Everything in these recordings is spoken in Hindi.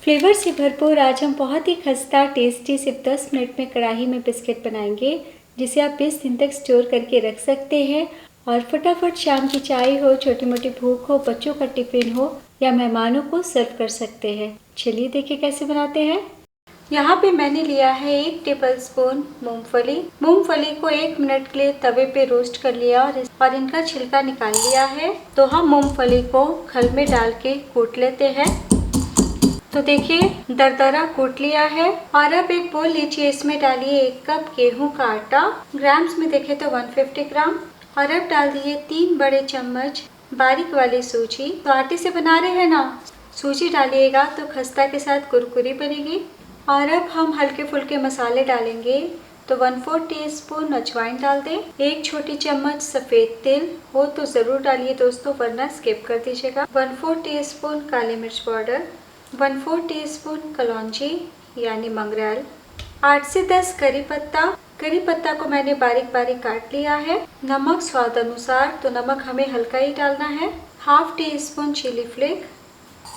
फ्लेवर से भरपूर आज हम बहुत ही खस्ता टेस्टी सिर्फ 10 मिनट में कढ़ाई में बिस्किट बनाएंगे, जिसे आप 20 दिन तक स्टोर करके रख सकते हैं और फटाफट शाम की चाय हो, छोटी मोटी भूख हो, बच्चों का टिफिन हो या मेहमानों को सर्व कर सकते हैं। चलिए देखिए कैसे बनाते हैं। यहाँ पे मैंने लिया है 1 टेबलस्पून मूंगफली। मूंगफली को 1 मिनट के लिए तवे पे रोस्ट कर लिया और इनका छिलका निकाल लिया है। तो हम मूंगफली को खल में डाल के कूट लेते हैं। तो देखिए दरदरा कूट लिया है। और अब एक बोल लीजिए, इसमें डालिए 1 कप गेहूं का आटा, ग्राम्स में देखे तो 150 ग्राम। और अब डाल दिए 3 बड़े चम्मच बारीक वाली सूजी। तो आटे से बना रहे हैं ना, सूजी डालिएगा तो खस्ता के साथ कुरकुरी बनेगी। और अब हम हल्के फुल्के मसाले डालेंगे। तो 1/4 टीस्पून अजवाइन डाल दें, 1 छोटी चम्मच सफ़ेद तिल हो तो ज़रूर डालिए दोस्तों, वरना स्किप कर दीजिएगा। 1/4 टीस्पून काली मिर्च पाउडर, 1/4 टीस्पून कलौंजी यानी मंगरेल, 8 से 10 करी पत्ता। करी पत्ता को मैंने बारीक बारीक काट लिया है। नमक स्वाद अनुसार, तो नमक हमें हल्का ही डालना है। 1/2 टीस्पून चिली फ्लेक।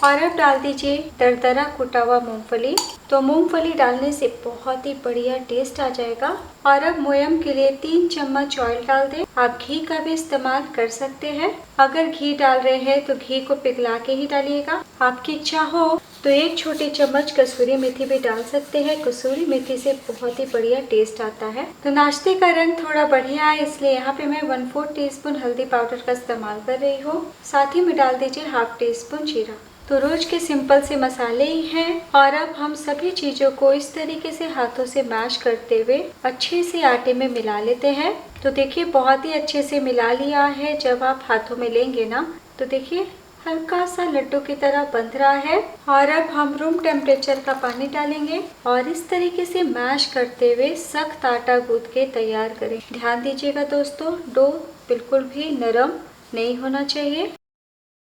और अब डाल दीजिए दरदरा कुटा हुआ मूंगफली। तो मूंगफली डालने से बहुत ही बढ़िया टेस्ट आ जाएगा। और अब मोयम के लिए 3 चम्मच ऑयल डाल दें। आप घी का भी इस्तेमाल कर सकते हैं। अगर घी डाल रहे हैं तो घी को पिघला के ही डालिएगा। आपकी इच्छा हो तो 1 छोटी चम्मच कसूरी मेथी भी डाल सकते हैं। कसूरी मेथी से बहुत ही बढ़िया टेस्ट आता है। तो नाश्ते का रंग थोड़ा बढ़िया है, इसलिए यहाँ पे मैं 1/4 टीस्पून हल्दी पाउडर का इस्तेमाल कर रही हूँ। साथ ही में डाल दीजिए 1/2 टीस्पून जीरा। तो रोज के सिंपल से मसाले ही हैं। और अब हम सभी चीजों को इस तरीके से हाथों से मैश करते हुए अच्छे से आटे में मिला लेते हैं। तो देखिए बहुत ही अच्छे से मिला लिया है। जब आप हाथों में लेंगे ना तो देखिए हल्का सा लड्डू की तरह बंध रहा है। और अब हम रूम टेम्परेचर का पानी डालेंगे और इस तरीके से मैश करते हुए सख्त आटा गूंथ के तैयार करें। ध्यान दीजिएगा दोस्तों, डो बिल्कुल भी नरम नहीं होना चाहिए।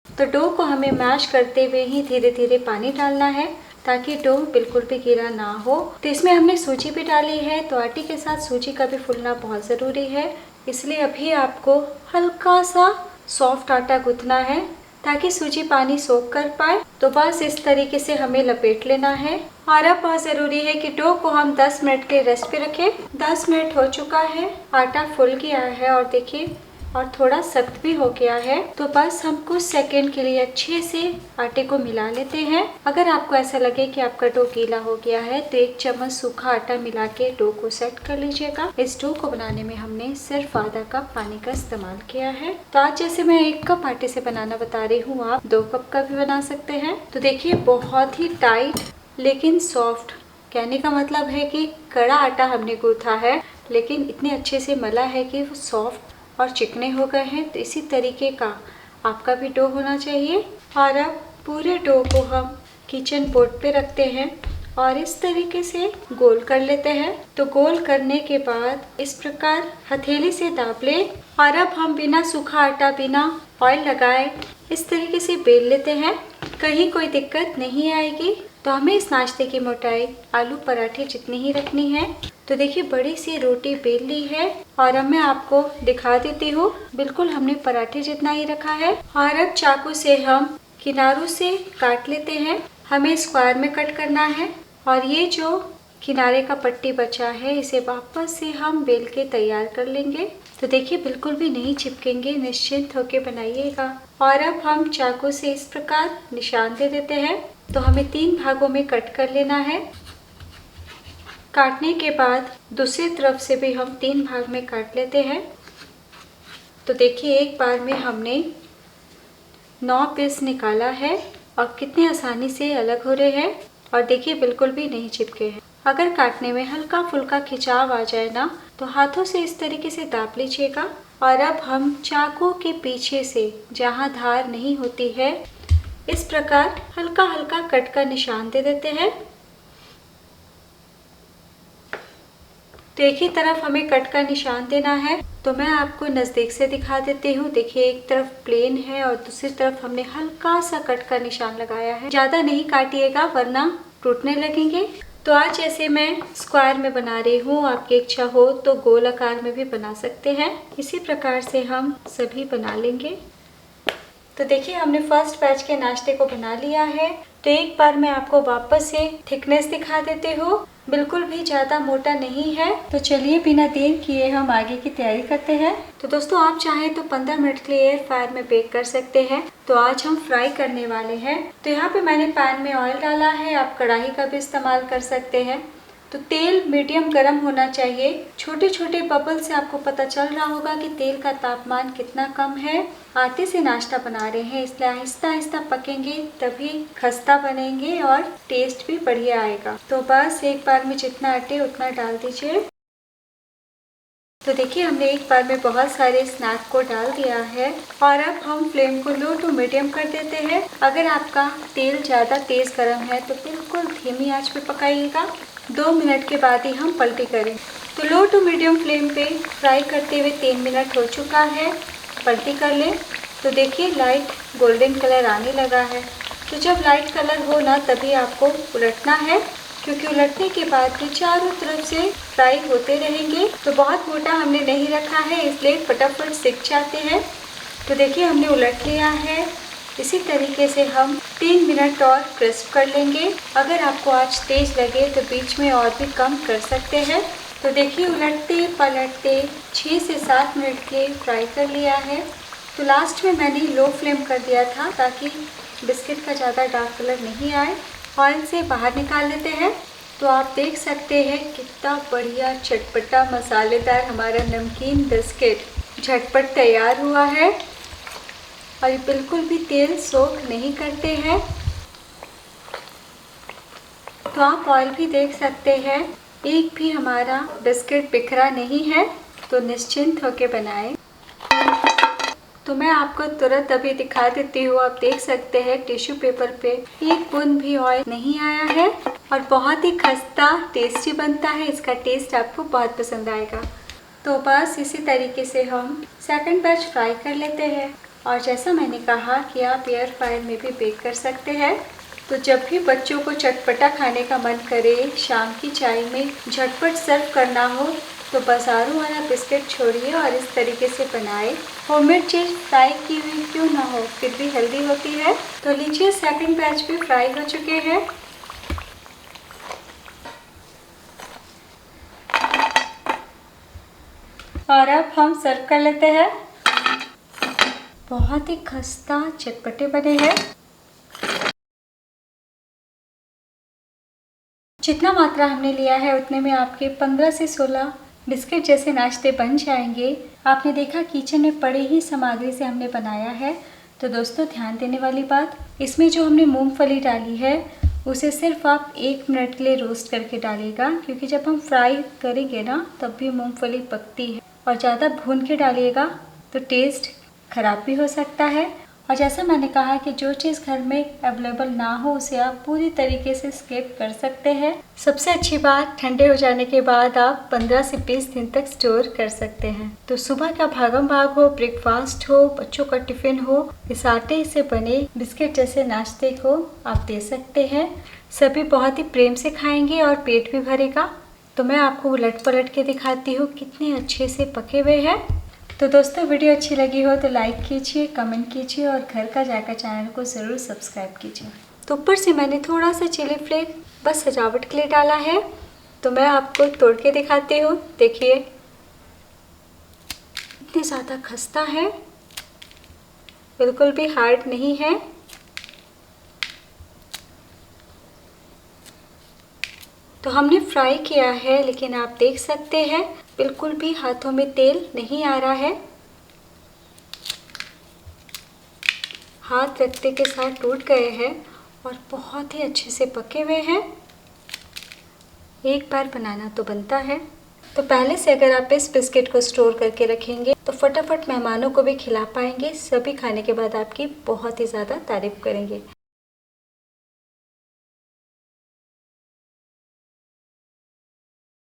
तो डो को हमें मैश करते हुए ही धीरे धीरे पानी डालना है, ताकि डो बिल्कुल भी गीला ना हो। तो इसमें हमने सूजी भी डाली है, तो आटे के साथ सूजी का भी फूलना बहुत ज़रूरी है। इसलिए अभी आपको हल्का सा सॉफ्ट आटा गूंथना है, ताकि सूजी पानी सोख कर पाए। तो बस इस तरीके से हमें लपेट लेना है। और अब बहुत ज़रूरी है कि डो को हम 10 मिनट के रेस्ट पे रखें। 10 मिनट हो चुका है, आटा फूल गया है और देखिए और थोड़ा सख्त भी हो गया है। तो बस हम कुछ सेकंड के लिए अच्छे से आटे को मिला लेते हैं। अगर आपको ऐसा लगे कि आपका डो गीला हो गया है तो 1 चम्मच सूखा आटा मिला के डो को सेट कर लीजिएगा। इस डो को बनाने में हमने सिर्फ आधा कप पानी का इस्तेमाल किया है। तो आज जैसे मैं 1 कप आटे से बनाना बता रही हूँ, आप 2 कप का भी बना सकते हैं। तो देखिए बहुत ही टाइट लेकिन सॉफ्ट, कहने का मतलब है कि कड़ा आटा हमने गूंथा है, लेकिन इतने अच्छे से मला है कि वो सॉफ्ट और चिकने हो गए हैं। तो इसी तरीके का आपका भी डो होना चाहिए। और अब पूरे डो को हम किचन बोर्ड पे रखते हैं और इस तरीके से गोल कर लेते हैं। तो गोल करने के बाद इस प्रकार हथेली से दाब लें। और अब हम बिना सूखा आटा, बिना ऑयल लगाए इस तरीके से बेल लेते हैं। कहीं कोई दिक्कत नहीं आएगी। तो हमें इस नाश्ते की मोटाई आलू पराठे जितनी ही रखनी है। तो देखिए बड़ी सी रोटी बेल ली है और अब मैं आपको दिखा देती हूँ। बिल्कुल हमने पराठे जितना ही रखा है। और अब चाकू से हम किनारों से काट लेते हैं। हमें स्क्वायर में कट करना है और ये जो किनारे का पट्टी बचा है इसे वापस से हम बेल के तैयार कर लेंगे। तो देखिए बिल्कुल भी नहीं चिपकेंगे, निश्चिंत होके बनाइएगा। और अब हम चाकू से इस प्रकार निशान दे देते हैं। तो हमें 3 भागों में कट कर लेना है। काटने के बाद दूसरी तरफ से भी हम 3 भाग में काट लेते हैं। तो देखिए एक बार में हमने 9 पीस निकाला है और कितने आसानी से अलग हो रहे हैं। और देखिए बिल्कुल भी नहीं चिपके हैं। अगर काटने में हल्का फुल्का खिंचाव आ जाए ना तो हाथों से इस तरीके से दाब लीजिएगा। और अब हम चाकू के पीछे से जहाँ धार नहीं होती है इस प्रकार हल्का हल्का कट का निशान दे देते हैं। तो एक ही तरफ हमें कट का निशान देना है। तो मैं आपको नज़दीक से दिखा देती हूँ। देखिए एक तरफ प्लेन है और दूसरी तरफ हमने हल्का सा कट का निशान लगाया है। ज़्यादा नहीं काटिएगा वरना टूटने लगेंगे। तो आज जैसे मैं स्क्वायर में बना रही हूँ, आपकी इच्छा हो तो गोल आकार में भी बना सकते हैं। इसी प्रकार से हम सभी बना लेंगे। तो देखिए हमने फर्स्ट बैच के नाश्ते को बना लिया है। तो एक बार मैं आपको वापस से थिकनेस दिखा देती हूँ। बिल्कुल भी ज़्यादा मोटा नहीं है। तो चलिए बिना देर किए हम आगे की तैयारी करते हैं। तो दोस्तों आप चाहें तो 15 मिनट के लिए एयर फ्रायर में बेक कर सकते हैं। तो आज हम फ्राई करने वाले हैं। तो यहाँ पे मैंने पैन में ऑयल डाला है, आप कढ़ाई का भी इस्तेमाल कर सकते हैं। तो तेल मीडियम गर्म होना चाहिए। छोटे छोटे बबल से आपको पता चल रहा होगा कि तेल का तापमान कितना कम है। आटे से नाश्ता बना रहे हैं, इसलिए आहिस्ता आहिस्ता पकेंगे तभी खस्ता बनेंगे और टेस्ट भी बढ़िया आएगा। तो बस एक बार में जितना अटे उतना डाल दीजिए। तो देखिए हमने एक बार में बहुत सारे स्नैक को डाल दिया है और अब हम फ्लेम को लो टू मीडियम कर देते हैं। अगर आपका तेल ज़्यादा तेज़ गर्म है तो बिल्कुल धीमी आंच पे पकाइएगा। 2 मिनट के बाद ही हम पलटी करें। तो लो टू मीडियम फ्लेम पे फ्राई करते हुए 3 मिनट हो चुका है। पलटी कर लें। तो देखिए लाइट गोल्डन कलर आने लगा है। तो जब लाइट कलर हो ना तभी आपको उलटना है, क्योंकि उलटने के बाद भी चारों तरफ से फ्राई होते रहेंगे। तो बहुत मोटा हमने नहीं रखा है, इसलिए फटाफट सिक जाते हैं। तो देखिए हमने उलट लिया है। इसी तरीके से हम 3 मिनट और क्रिस्प कर लेंगे। अगर आपको आंच तेज लगे तो बीच में और भी कम कर सकते हैं। तो देखिए उलटते पलटते 6 से 7 मिनट के फ्राई कर लिया है। तो लास्ट में मैंने लो फ्लेम कर दिया था ताकि बिस्किट का ज़्यादा डार्क कलर नहीं आए। ऑयल से बाहर निकाल लेते हैं। तो आप देख सकते हैं कितना बढ़िया चटपटा मसालेदार हमारा नमकीन बिस्किट झटपट तैयार हुआ है और ये बिल्कुल भी तेल सोख नहीं करते हैं। तो आप ऑयल भी देख सकते हैं, एक भी हमारा बिस्किट बिखरा नहीं है। तो निश्चिंत होके बनाएं। तो मैं आपको तुरंत अभी दिखा देती हूँ। आप देख सकते हैं टिश्यू पेपर पे एक बूंद भी ऑयल नहीं आया है और बहुत ही खस्ता टेस्टी बनता है। इसका टेस्ट आपको बहुत पसंद आएगा। तो बस इसी तरीके से हम सेकंड बैच फ्राई कर लेते हैं। और जैसा मैंने कहा कि आप एयर फ्रायर में भी बेक कर सकते हैं। तो जब भी बच्चों को चटपटा खाने का मन करे, शाम की चाय में झटपट सर्व करना हो, तो बाज़ारों वाला बिस्किट छोड़िए और इस तरीके से बनाए। होममेड चीज़ फ्राई की हुई क्यों ना हो, फिर भी हेल्दी होती है। तो लीजिए सेकंड बैच भी फ्राई हो चुके हैं। और अब हम सर्व कर लेते हैं। बहुत ही खस्ता चटपटे बने हैं। जितना मात्रा हमने लिया है उतने में आपके 15 से 16 बिस्किट जैसे नाश्ते बन जाएंगे। आपने देखा किचन में पड़े ही सामग्री से हमने बनाया है। तो दोस्तों ध्यान देने वाली बात, इसमें जो हमने मूंगफली डाली है उसे सिर्फ आप 1 मिनट के लिए रोस्ट करके डालिएगा, क्योंकि जब हम फ्राई करेंगे ना तब भी मूंगफली पकती है। और ज़्यादा भून के डालिएगा तो टेस्ट ख़राब भी हो सकता है। और जैसा मैंने कहा कि जो चीज़ घर में अवेलेबल ना हो उसे आप पूरी तरीके से स्किप कर सकते हैं। सबसे अच्छी बात, ठंडे हो जाने के बाद आप 15 से 20 दिन तक स्टोर कर सकते हैं। तो सुबह का भागम भाग हो, ब्रेकफास्ट हो, बच्चों का टिफ़िन हो, इस आटे से बने बिस्किट जैसे नाश्ते को आप दे सकते हैं। सभी बहुत ही प्रेम से खाएंगे और पेट भी भरेगा। तो मैं आपको उलट पलट के दिखाती हूँ कितने अच्छे से पके हुए हैं। तो दोस्तों वीडियो अच्छी लगी हो तो लाइक कीजिए, कमेंट कीजिए और घर का जायका चैनल को ज़रूर सब्सक्राइब कीजिए। तो ऊपर से मैंने थोड़ा सा चिली फ्लेक्स बस सजावट के लिए डाला है। तो मैं आपको तोड़ के दिखाती हूँ। देखिए इतने ज़्यादा खस्ता है, बिल्कुल भी हार्ड नहीं है। तो हमने फ्राई किया है, लेकिन आप देख सकते हैं बिल्कुल भी हाथों में तेल नहीं आ रहा है। हाथ रखते के साथ टूट गए हैं और बहुत ही अच्छे से पके हुए हैं। एक बार बनाना तो बनता है। तो पहले से अगर आप इस बिस्किट को स्टोर करके रखेंगे तो फटाफट मेहमानों को भी खिला पाएंगे। सभी खाने के बाद आपकी बहुत ही ज़्यादा तारीफ करेंगे।